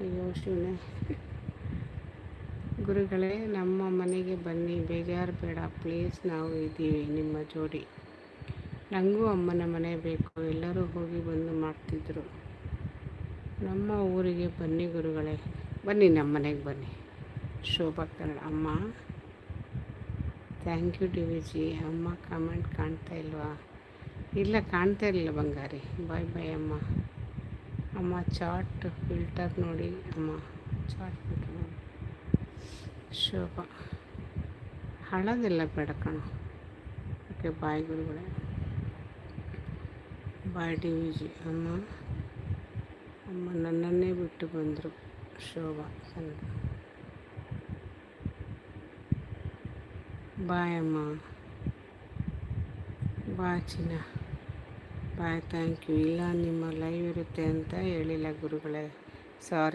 ಅಯ್ಯೋ ಶಿವನೇ. ಗುರುಗಳೇ, ನಮ್ಮ ಮನೆಗೆ ಬನ್ನಿ, ಬೇಜಾರು ಬೇಡ ಪ್ಲೀಸ್, ನಾವು ಇದ್ದೀವಿ ನಿಮ್ಮ ಜೋಡಿ. ನನಗೂ ಅಮ್ಮನ ಮನೆ ಬೇಕು, ಎಲ್ಲರೂ ಹೋಗಿ ಬಂದು ಮಾಡ್ತಿದ್ರು. ನಮ್ಮ ಊರಿಗೆ ಬನ್ನಿ ಗುರುಗಳೇ, ಬನ್ನಿ ನಮ್ಮ ಮನೆಗೆ ಬನ್ನಿ. ಶೋಭಾ ಕನ್ನಡ. ಅಮ್ಮ thank you D V G. ಅಮ್ಮ ಕಾಮೆಂಟ್ ಕಾಣ್ತಾ ಇಲ್ವಾ? ಇಲ್ಲ, ಕಾಣ್ತಾ ಇರಲಿಲ್ಲ ಬಂಗಾರಿ. ಬಾಯ್ ಬಾಯ್ ಅಮ್ಮ. ಅಮ್ಮ ಚಾಟ್ ಫಿಲ್ಟರ್ ನೋಡಿ ಅಮ್ಮ, ಚಾಟ್ ಫಿಲ್ಟರ್ ನೋಡಿ. ಶೋಭಾ ಹಳೋದೆಲ್ಲ ಬೇಡ ಕಣೋ. ಓಕೆ ಬಾಯ್ ಗುರುಗಳೇ, ಬಾಯ್ ಡಿ ವಿ ಜಿ. ಅಮ್ಮ ಅಮ್ಮ ನನ್ನನ್ನೇ ಬಿಟ್ಟು ಬಂದರು. ಶೋಭಾ ಕನ್ನಡ. ಬಾಯ್ ಅಮ್ಮ, ಬಾಯ್ ಚಿನ್ನ, ಬಾಯ್ ಥ್ಯಾಂಕ್ ಯು. ಇಲ್ಲ ನಿಮ್ಮ ಲೈವ್ ಇರುತ್ತೆ ಅಂತ ಹೇಳಿಲ್ಲ ಗುರುಗಳೇ, ಸಾರಿ.